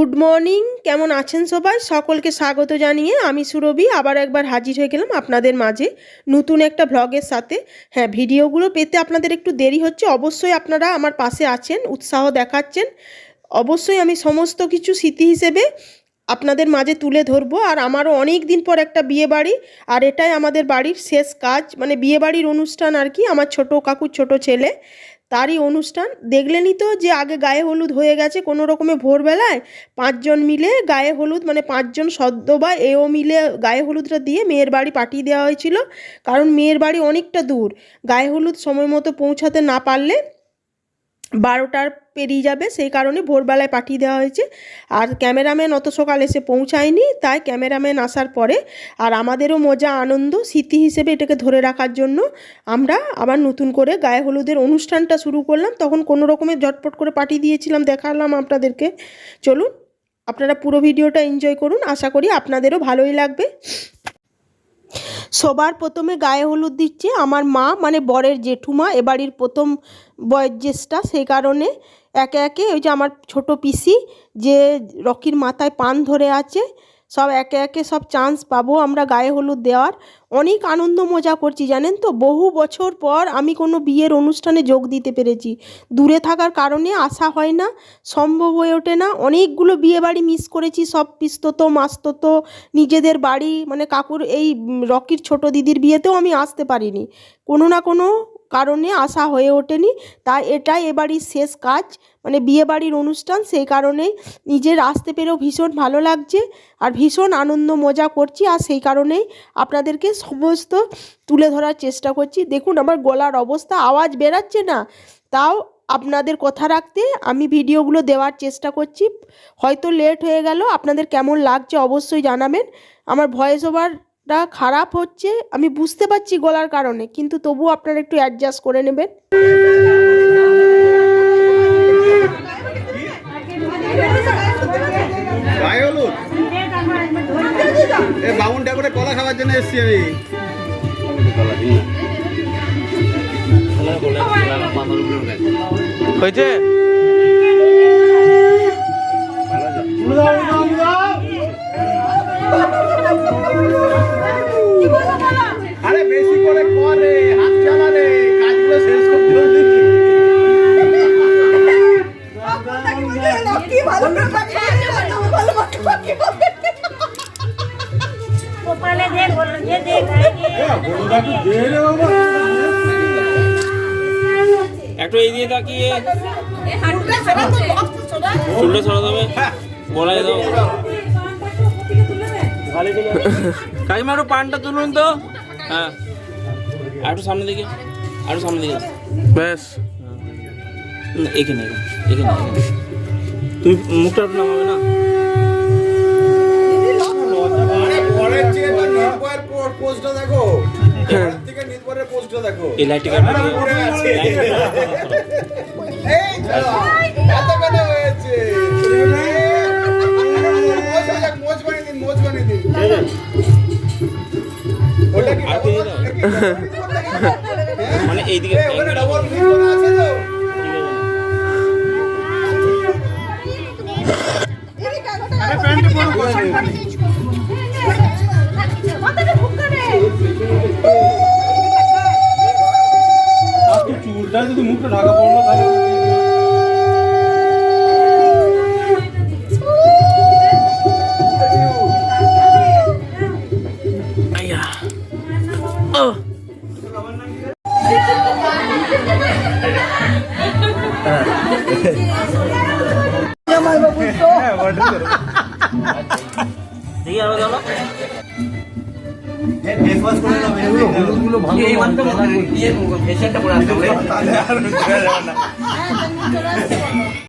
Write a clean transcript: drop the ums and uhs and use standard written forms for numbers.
Good morning, কেমন আছেন সবাই? সকলকে স্বাগত জানিয়ে আমি সুরভি আবার একবার হাজির হয়ে গেলাম আপনাদের মাঝে নতুন একটা ভ্লগের সাথে। হ্যাঁ, ভিডিওগুলো পেতে আপনাদের একটু দেরি হচ্ছে, অবশ্যই আপনারা আমার পাশে আছেন, উৎসাহ দেখাচ্ছেন। অবশ্যই আমি সমস্ত কিছু স্মৃতি হিসেবে আপনাদের মাঝে তুলে ধরবো। আর আমারও অনেক দিন পর একটা বিয়ে বাড়ি, আর এটাই আমাদের বাড়ির শেষ কাজ, মানে বিয়ে বাড়ির অনুষ্ঠান আর কি। আমার ছোট কাকুর ছোট ছেলে, তারই অনুষ্ঠান। দেখলেনই তো যে আগে গায়ে হলুদ হয়ে গেছে কোনো রকমে ভোরবেলায় 5 জন মিলে গায়ে হলুদ, মানে 5 জন সদ্য বা এও মিলে গায়ে হলুদটা দিয়ে মেয়ের বাড়ি পাঠিয়ে দেওয়া হয়েছিল। কারণ মেয়ের বাড়ি অনেকটা দূর, গায়ে হলুদ সময় মতো পৌঁছাতে না পারলে 12টার পেরিয়ে যাবে, সেই কারণে ভোরবেলায় পাঠিয়ে দেওয়া হয়েছে। আর ক্যামেরাম্যান অত সকাল এসে পৌঁছায়নি, তাই ক্যামেরাম্যান আসার পরে আর আমাদেরও মজা আনন্দ স্মৃতি হিসেবে এটাকে ধরে রাখার জন্য আমরা আবার নতুন করে গায়ে হলুদের অনুষ্ঠানটা শুরু করলাম। তখন কোনো রকমের ঝটপট করে পাঠিয়ে দিয়েছিলাম, দেখালাম আপনাদেরকে। চলুন আপনারা পুরো ভিডিওটা এনজয় করুন, আশা করি আপনাদেরও ভালোই লাগবে। সবার প্রথমে গায়ে হলুদ দিচ্ছে আমার মা, মানে বরের জেঠুমা, এ বাড়ির প্রথম বয়োজ্যেষ্ঠা। সেই কারণে একে একে ওই যে আমার ছোট পিসি যে রকির মাথায় পান ধরে আছে, সব একে একে সব চান্স পাবো আমরা গায়ে হলুদ দেওয়ার। অনেক আনন্দ মজা করছি জানেন তো। বহু বছর পর আমি কোনো বিয়ের অনুষ্ঠানে যোগ দিতে পেরেছি। দূরে থাকার কারণে আসা হয় না, সম্ভব হয়ে ওঠে না। অনেকগুলো বিয়ে বাড়ি মিস করেছি, সব পিস্ততো মাস্ততো নিজেদের বাড়ি, মানে কাকুর এই রকির ছোট দিদির বিয়েতেও আমি আসতে পারিনি, কোনো না কোনো কারণে আসা হয়ে ওঠেনি। তাই এটাই এবারই শেষ কাজ, মানে বিয়ে বাড়ির অনুষ্ঠান। সেই কারণেই নিজের আসতে পেরেও ভীষণ ভালো লাগছে আর ভীষণ আনন্দ মজা করছি। আর সেই কারণেই আপনাদেরকে সমস্ত তুলে ধরার চেষ্টা করছি। দেখুন আমার গলার অবস্থা, আওয়াজ বেরাচ্ছে না, তাও আপনাদের কথা রাখতে আমি ভিডিওগুলো দেওয়ার চেষ্টা করছি। হয়তো লেট হয়ে গেল, আপনাদের কেমন লাগছে অবশ্যই জানাবেন। আমার ভয়েস ওভারটা খারাপ হচ্ছে আমি বুঝতে পারছি গলার কারণে, কিন্তু তবুও আপনারা একটু অ্যাডজাস্ট করে নেবেন। বামুন ঠাকুরের কলা খাওয়ার জন্য এসছি আমি। হয়েছে আরে বেশি করে করে হাত চালালে কাজগুলো শেষ করতে হবে। একটু এই দিয়ে তাকিয়ে চুলটা ছড়া দেবে, গলায় দাও। কাকিমা একটু পানটা তুলুন তো। হ্যাঁ, আর একটু সামনে দিকে, আর একটু সামনে দিকে, ব্যাস। এখানে এখানে এখানে তুমি মুখটা একটু নামাবে না? পোস্টটা দেখো, থেকে নির্ভরের পোস্টটা দেখো। এই লাইটটা এত কেন হয়েছে? মোজ বানিয়ে দিন, মোজ বানিয়ে দিন। ওটা কি মানে এইদিকে ওখানে ডবল ক্লিক করা আছে তো? আরে প্যান্টে পরো চুলটা যদি মুখটা ঢাকা পড়লো তাহলে দেখি আরো জানো ফেসওয়াশ করে নাও, এগুলো ভালো এই মাত্র ফেশিয়ালটা করে আসতে হবে।